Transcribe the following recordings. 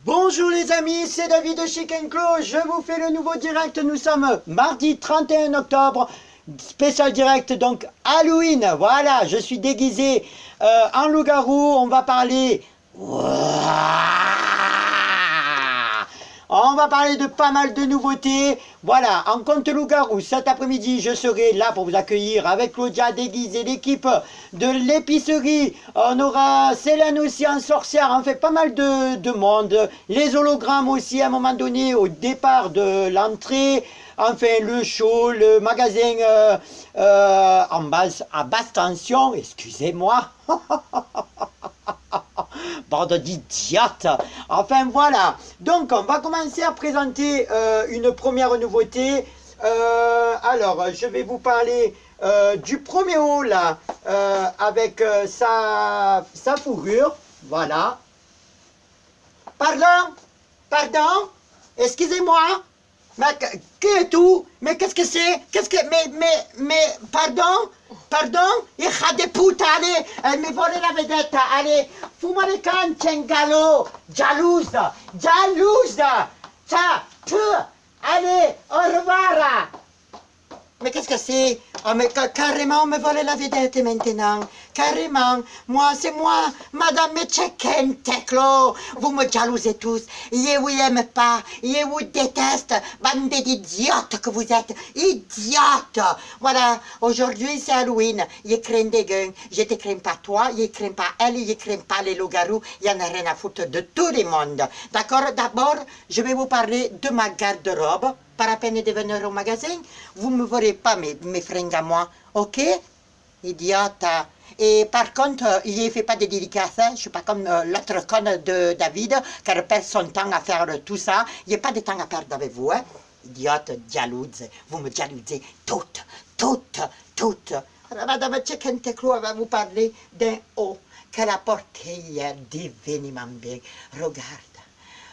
Bonjour les amis, c'est David de Chic & Clo, je vous fais le nouveau direct, nous sommes mardi 31 octobre, spécial direct donc Halloween, voilà, je suis déguisé en loup-garou, on va parler... On va parler de pas mal de nouveautés. Voilà, en compte loup-garou, cet après-midi, je serai là pour vous accueillir avec Claudia déguisée, l'équipe de l'épicerie. On aura Célène aussi en sorcière, on fait pas mal de monde. Les hologrammes aussi à un moment donné au départ de l'entrée. Enfin, le show, le magasin à basse tension, excusez-moi. Bande d'idiotes. Enfin voilà, donc on va commencer à présenter une première nouveauté. Alors je vais vous parler du premier haut là, avec sa fourrure, voilà. Pardon, excusez-moi, mais qui est tout? Mais qu'est-ce que c'est? Pardon, hija de puta, allez, elle me volé la vedette, allez, fuma le can, Tchengalo, jalouse, ça, allez, au revoir. Mais qu'est-ce que c'est? Oh, mais carrément, on me vole la vedette maintenant. Carrément. C'est moi, Madame Tchekenteclo. Vous me jalousez tous. Je vous aime pas. Je vous déteste. Bande d'idiotes que vous êtes. Idiotes. Voilà. Aujourd'hui, c'est Halloween. Je crains des gueules. Je te crains pas toi. Je crains pas elle. Je crains pas les loups-garous. Il y en a rien à foutre de tout le monde. D'accord? D'abord, je vais vous parler de ma garde-robe. Pas la peine de venir au magasin, vous ne me verrez pas mes fringues à moi, ok? Idiote. Et par contre, il ne fait pas de dédicaces, je ne suis pas comme l'autre conne de David, qui perd son temps à faire tout ça. Il n'y a pas de temps à perdre avec vous, hein? Idiote, jalouse, vous me jalousez toutes. Alors, Madame Tchekenteclo va vous parler d'un haut qu'elle a porté hier divinement bien.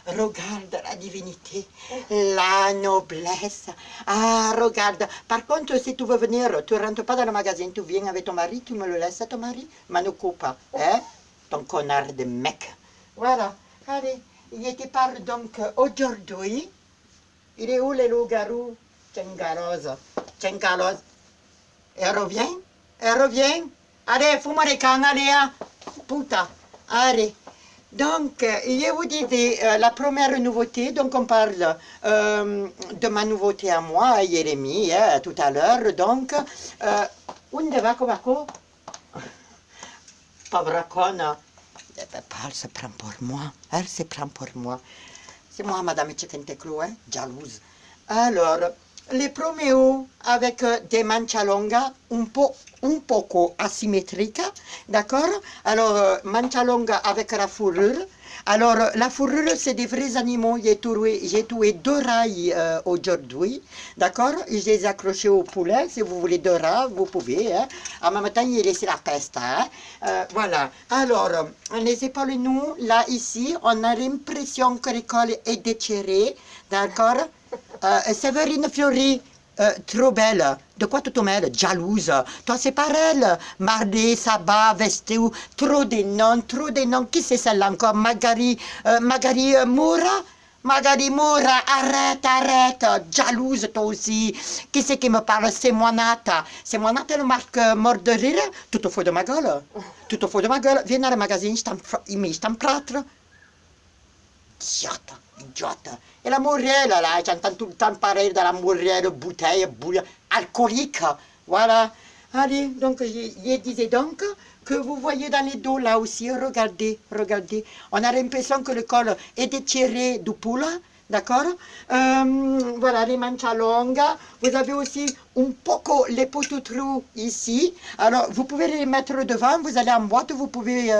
Regarde la divinité, la noblesse. Ah, regarde. Par contre, si tu veux venir, tu ne rentres pas dans le magasin, tu viens avec ton mari, tu me le laisses à ton mari, Manuko pas, hein? Ton connard de mec. Voilà. Allez, je te parle donc aujourd'hui. Il est où les loups-garous? Tchengalos. Elle revient. Allez, fous-moi les cannes, allez, hein? Putain. Allez. Donc, je vous disais, la première nouveauté, donc on parle de ma nouveauté à moi, Jérémy, tout à l'heure, donc, unde va Kovako? Pauvre conne, elle se prend pour moi, c'est moi, Madame Tchekenteclo, jalouse. Alors, les premiers hauts avec des manches longues, un poco asymétriques, d'accord? Alors, manches longues avec la fourrure. Alors, la fourrure, c'est des vrais animaux. J'ai trouvé 2 rails aujourd'hui, d'accord? Je les ai accrochés au poulet. Si vous voulez 2 rails, vous pouvez. Hein? En même temps, j'ai laissé la peste. Hein? Voilà. Alors, les épaules, nous, là, ici, on a l'impression que l'école est déchirée, d'accord? Séverine Fiori, trop belle. De quoi tu te mêles? Jalouse. Toi, c'est pareil. Mardi, Sabbat, Vestou, trop de noms. Qui c'est celle-là encore? Magari Moura? Magari Moura, arrête. Jalouse, toi aussi. Qui c'est qui me parle? C'est moi, Nata. C'est moi, Nata, le marque mort de rire. Tu te fous de ma gueule? Viens dans le magasin, je t'en prêtre. Idiote. Et la mourrière, là, j'entends tout le temps parler de la mourrière, bouteille, alcoolique. Voilà. Allez, donc, je disais donc que vous voyez dans les dos, là aussi, regardez. On a l'impression que le col est déchiré du poulet, d'accord? Voilà, les manches longues. Vous avez aussi un poco les poteaux trous ici. Alors, vous pouvez les mettre devant, vous allez en boîte, vous pouvez...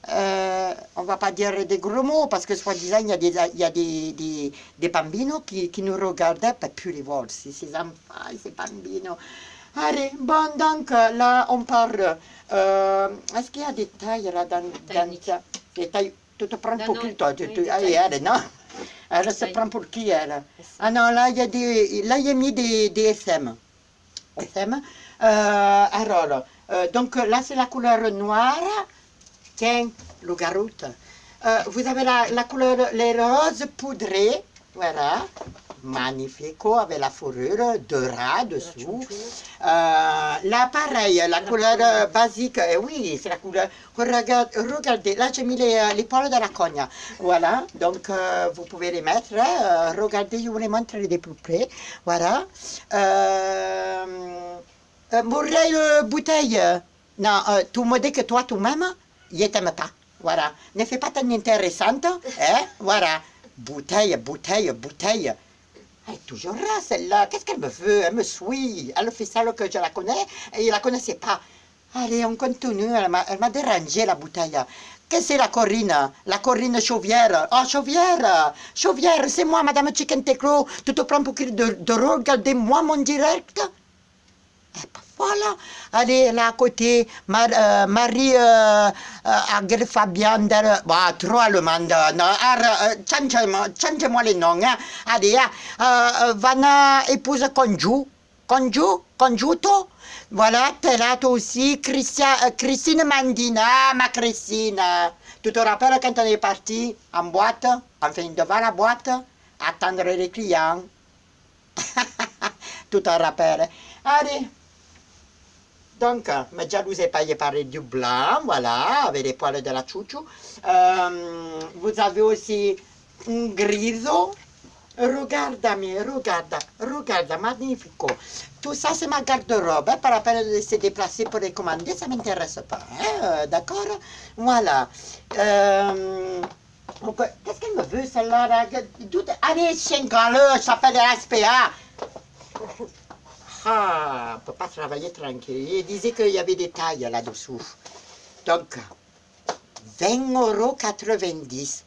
on va pas dire des gros mots parce que soi-disant il y a des bambinos qui nous regardent, pas plus les voir, ces enfants, ces bambinos. Allez, bon, donc là on parle, est-ce qu'il y a des tailles là dans ça? Des tailles, tu te prends pour qui toi? Elle, non? Elle se prend pour qui elle? Ah non, là il y a mis des SM. Alors, donc là c'est la couleur noire. Tiens, loup-garou. vous avez la couleur, les roses poudrées, voilà, magnifico, avec la fourrure de rat dessous. Là, pareil, la couleur basique, oui, c'est la couleur, regardez, là j'ai mis les poils de la cogne, voilà, donc vous pouvez les mettre, regardez, je vous les montrerai de plus près, voilà. Mourir bouteille, non, tu me dis que toi, toi-même, je t'aime pas. Voilà. Ne fais pas tan intéressante. Hein? Voilà. Bouteille, bouteille, bouteille. Elle est toujours là, celle-là. Qu'est-ce qu'elle me veut? Elle me suit. Elle fait ça alors que je la connais et je la connaissais pas. Allez, on continue. Elle m'a dérangé, la bouteille. Qu'est-ce que c'est la Corinne? La Corinne Chauvière. Oh, Chauvière! Chauvière, c'est moi, Madame Chicken Teclo. Tu te prends pour qui de regarder moi mon direct? Voilà, allez là à côté, Marie Fabian, bah, trop allemande, change-moi les noms, hein. Allez, Vanna épouse Congiuto, voilà, t'es là toi aussi, Christine Mandina, ma Christine, tu te rappelles quand on est parti en boîte, enfin devant la boîte, attendre les clients, tu te rappelles, allez. Donc, ma jalousie est paillée par du blanc, voilà, avec les poils de la chouchou. Vous avez aussi un griso. Regarde, magnifico. Tout ça, c'est ma garde-robe. Hein, par rapport à se déplacer pour les commander, ça ne m'intéresse pas. Hein, d'accord? Voilà. Qu'est-ce qu'elle me veut, celle-là? Allez, chien-galeux, ça fait de la SPA. Ah, on ne peut pas travailler tranquille. Il disait qu'il y avait des tailles là-dessous. Donc, 20,90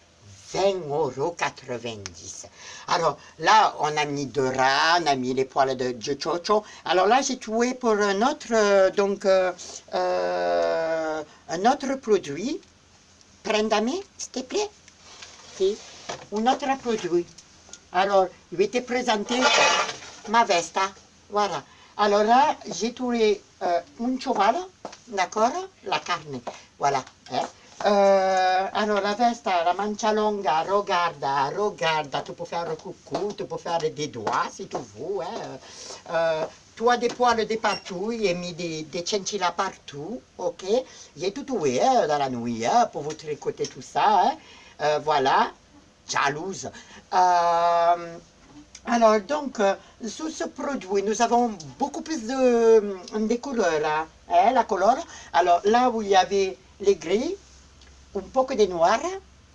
€. 20,90 €. Alors, là, on a mis de rat, on a mis les poils de chocho. Alors là, j'ai trouvé pour un autre, un autre produit. Prendami, s'il te plaît. Si, un autre produit. Alors, je vais te présenter ma veste. Voilà. Alors là, j'ai trouvé un cheval, d'accord? La carne, voilà. Alors la veste, la mancia longa, regarda, tu peux faire un coucou, tu peux faire des doigts si tu veux. Tu as des poils de partout, il a mis des chinchillas partout, ok? J'ai tout trouvé dans la nuit pour vous tricoter tout ça. Voilà, jalouse. Alors, donc, sur ce produit, nous avons beaucoup plus de couleurs. Hein, la couleur. Alors, là où il y avait les gris, un peu de noir,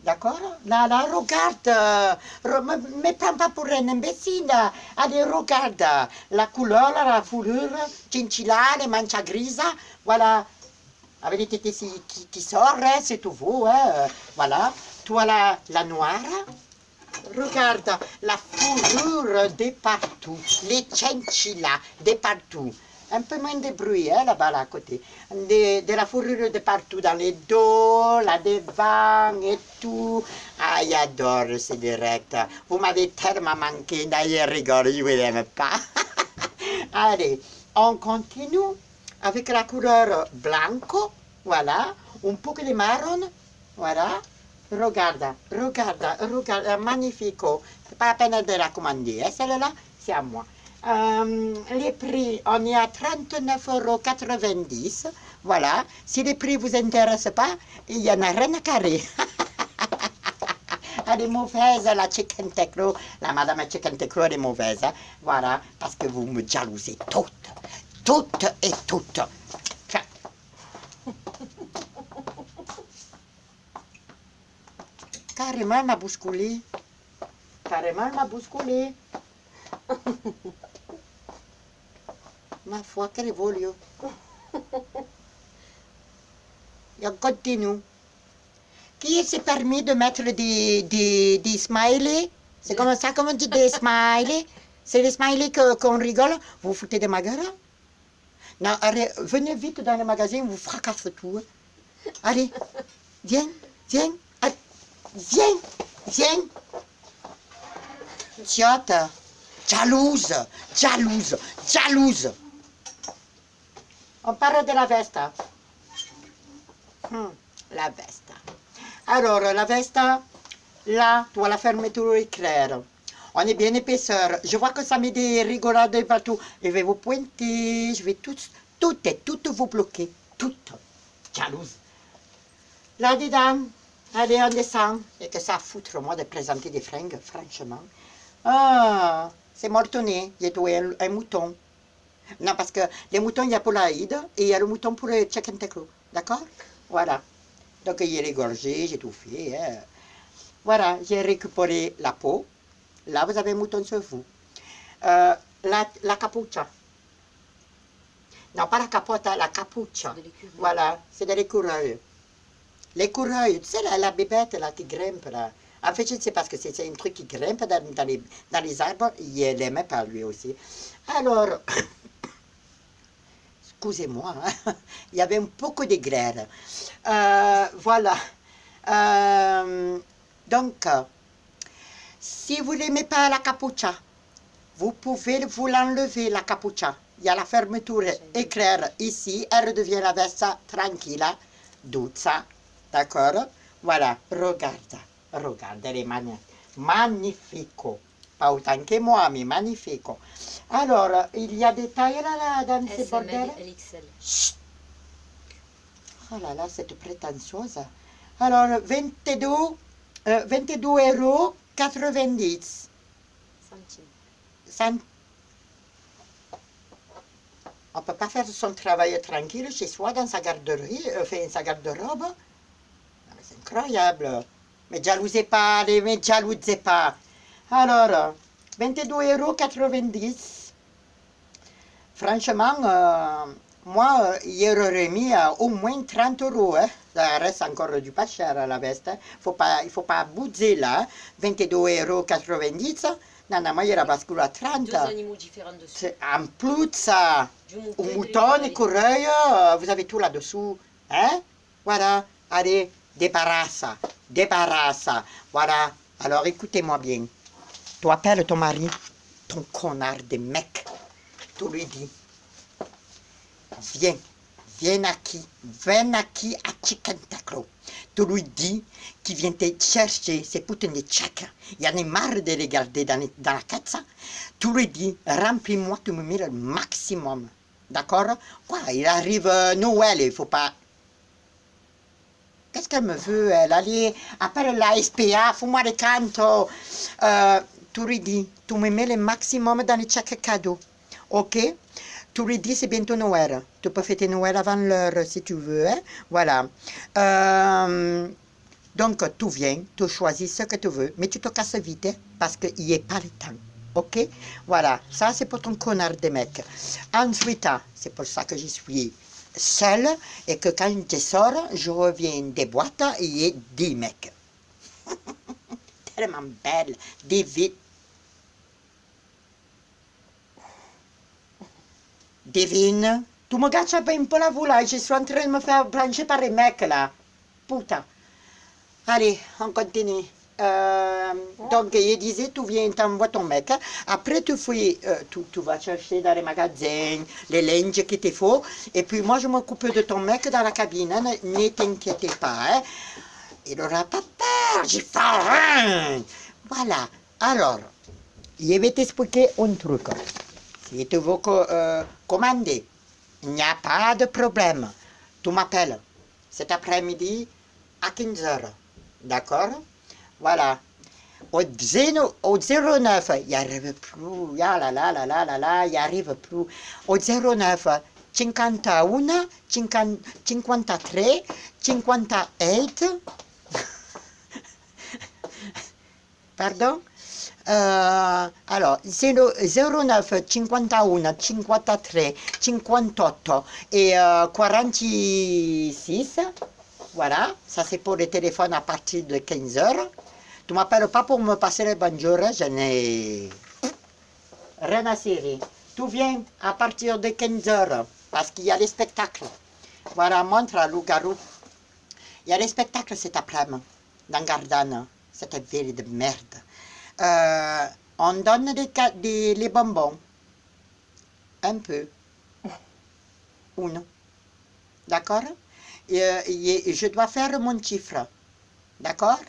d'accord? Là, regarde, ne me prends pas pour un imbécile. Allez, regarde, la couleur, la fourrure, chinchilla, les manches grises, voilà. Avec les tétés qui sortent, c'est tout beau, hein, voilà. Toi, la noire. Regarde, la fourrure de partout, les chinchillas de partout. Un peu moins de bruit là-bas, là, à côté. De la fourrure de partout, dans les dos, là devant et tout. Ah, j'adore ce direct. Vous m'avez tellement manqué, d'ailleurs, rigole, je ne l'aime pas. Allez, on continue avec la couleur blanco, voilà, un peu de marron, voilà. Regarde, magnifico. C'est pas la peine de la commander, hein, celle-là, c'est à moi. Les prix, on est à 39,90 €. Voilà. Si les prix ne vous intéressent pas, il y en a rien à carrer. Elle est mauvaise, la Chicken Teclo. La Madame Chicken Teclo, elle est mauvaise. Hein. Voilà. Parce que vous me jalousez toutes. Toutes et toutes. Carrément, elle m'a bousculé. Ma foi, che voglio. Et on continue. Qui s'est permis de mettre des smileys? C'est comme ça qu'on dit des smileys? C'est les smileys qu'on rigole? Vous vous foutez de ma gueule? Non, allez, venez vite dans le magasin, vous fracassez tout. Allez, viens. Viens. Tiotte, jalouse. On parle de la veste. La veste. Alors, la veste, là, tu vois la fermeture éclair. On est bien épaisseur. Je vois que ça met des rigolades partout. Je vais vous pointer, je vais tout vous bloquer. Toutes. Jalouse. Là-dedans, allez, on descend. Et que ça foutre, moi, de présenter des fringues, franchement. Ah, c'est mortonné. J'ai trouvé un mouton. Non, parce que les moutons, il y a pour l'Aïd et il y a le mouton pour le chicken teclo. D'accord? Voilà. Donc, il est régorgé, j'ai tout fait. Hein. Voilà, j'ai récupéré la peau. Là, vous avez un mouton sur vous. La capucha. Non, pas la capote, la capucha. Voilà, c'est de l'écureuil. L'écureuil, tu sais, la bébête là, qui grimpe là. En fait, je ne sais pas ce que c'est un truc qui grimpe dans les arbres. Il l'aimait pas lui aussi. Alors, excusez-moi, hein, il y avait beaucoup de grêle. Voilà. Donc, si vous n'aimez pas la capucha, vous pouvez vous l'enlever, la capucha. Il y a la fermeture éclair ici. Elle redevient la veste tranquille, douce. D'accord? Voilà, regarde. Regarde, elle est magnifico. Pas autant que moi, mais magnifico. Alors, il y a des tailles là dans ces bordels? Chut. Oh là là, cette prétentieuse. Alors, 22,90 €. On ne peut pas faire son travail tranquille chez soi, dans sa garderie, sa garde-robe. C'est incroyable. Mais jalousez pas, mais jalousez pas. Alors, 22,90 €. Franchement, moi, il aurait mis au moins 30 €. Hein. Ça reste encore du pas cher à la veste. Il ne faut pas abuser là. 22,90 €. Non, non, moi, il a basculé à 30. Deux animaux différents dessus. En plus, ça, un mouton, écureuil, vous avez tout là-dessous. Hein? Voilà. Allez, débarrasse. Débarrasse. Voilà. Alors, écoutez-moi bien. Tu appelles ton mari, ton connard de mec. Tu lui dis, viens aquí à Chicken Taclo. Tu lui dis qu'il vient te chercher ces putains de tchèques. Il y en a marre de les garder dans la caisse. Tu lui dis, remplis-moi, tu me mets le maximum. D'accord? Quoi, il arrive Noël, il faut pas... Qu'est-ce qu'elle me veut, elle? Allez, appelle la SPA, fous-moi les cantos. Tu lui dis, tu me mets le maximum dans les chèques cadeaux. Ok? Tu lui dis, c'est bientôt Noël. Tu peux fêter Noël avant l'heure si tu veux. Hein? Voilà. Donc, tu viens, tu choisis ce que tu veux, mais tu te casses vite, hein, parce qu'il n'y a pas le temps. Ok? Voilà. Ça, c'est pour ton connard de mec. Ensuite, c'est pour ça que je suis seule et que quand je sors, je reviens des boîtes et il y a 10 mecs. Tellement belle, divine. Divine, tu me gâches un peu la vue là, je suis en train de me faire brancher par les mecs là. Putain. Allez, on continue. Donc, il disait, tu viens, t'envoies ton mec. Après, tu vas chercher dans les magasins les linges qu'il te faut. Et puis, moi, je m'occupe de ton mec dans la cabine. Hein, ne t'inquiétez pas. Hein. Il n'aura pas peur, j'y fais rien. Voilà. Alors, je vais t'expliquer un truc. Si tu veux commander, il n'y a pas de problème. Tu m'appelles cet après-midi à 15 h. D'accord? Voilà. Au 09, il n'y arrive plus. Ya là là là là là là, il n'y arrive plus. Au 09, 51, 53, 58. Pardon? Alors, 09, 51, 53, 58 et 46. Voilà, ça c'est pour les téléphones à partir de 15 h. Tu ne m'appelles pas pour me passer le bonjour, je n'ai rien à cirer. Tu viens à partir de 15 h parce qu'il y a les spectacles. Voilà, montre à loup-garou. Il y a les spectacles cet après-midi dans Gardanne, cette ville de merde. On donne les bonbons. Un peu. Ou non. D'accord? Je dois faire mon chiffre. D'accord?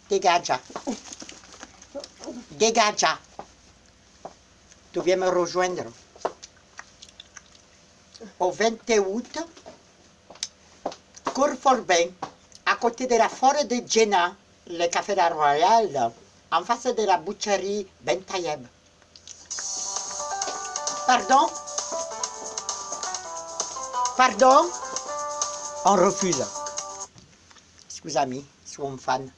Dégage. Dégage. Tu viens me rejoindre au 20 août, Courfourbin, à côté de la forêt de Djenna, le café de la Royale, en face de la boucherie Ben Tayeb. Pardon? Pardon? On refuse. Scusami, sono un fan.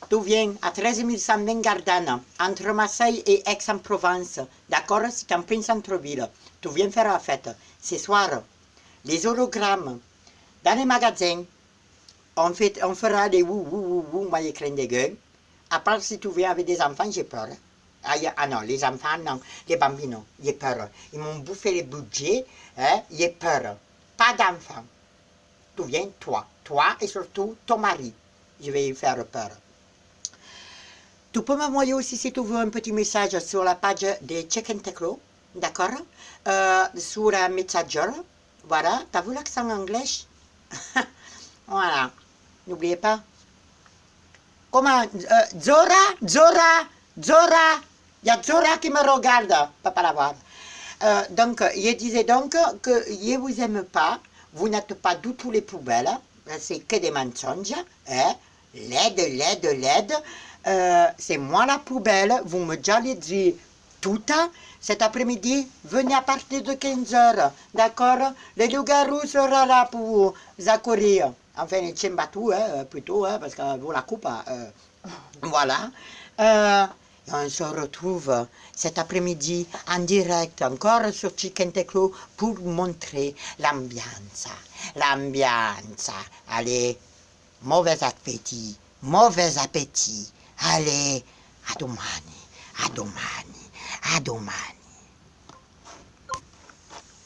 Tu viens à 13 120 Gardanne, entre Marseille et Aix-en-Provence. D'accord? C'est en plein centre-ville. Tu viens faire la fête. Ce soir, les hologrammes. Dans les magasins, on fera des ouh, moi, les clins de gueule. À part si tu viens avec des enfants, j'ai peur. Ah non, les enfants, non. Les bambinos, j'ai peur. Ils m'ont bouffé les budgets, hein, j'ai peur. Pas d'enfants. Tu viens, toi et surtout ton mari. Je vais y faire peur. Tu peux m'envoyer aussi, si tu veux, un petit message sur la page de Chicken Teclo, d'accord? Sur un Messenger, voilà. T'as vu l'accent anglais? Voilà. N'oubliez pas. Comment? Zora! Il y a Zora qui me regarde, pas la voir. Donc, je disais donc que je ne vous aime pas, vous n'êtes pas du tout les poubelles, c'est que des mensonges, hein? L'aide. C'est moi la poubelle, vous me allez dire tout cet après-midi, venez à partir de 15h, d'accord? Le loup-garou sera là pour vous accourir. Enfin, les Tchembatou, plutôt, parce que vous la coupe. Voilà. Et on se retrouve cet après-midi en direct, encore sur Chicken Teclo, pour montrer l'ambiance. L'ambiance. Allez, mauvais appétit. Allez, a domani.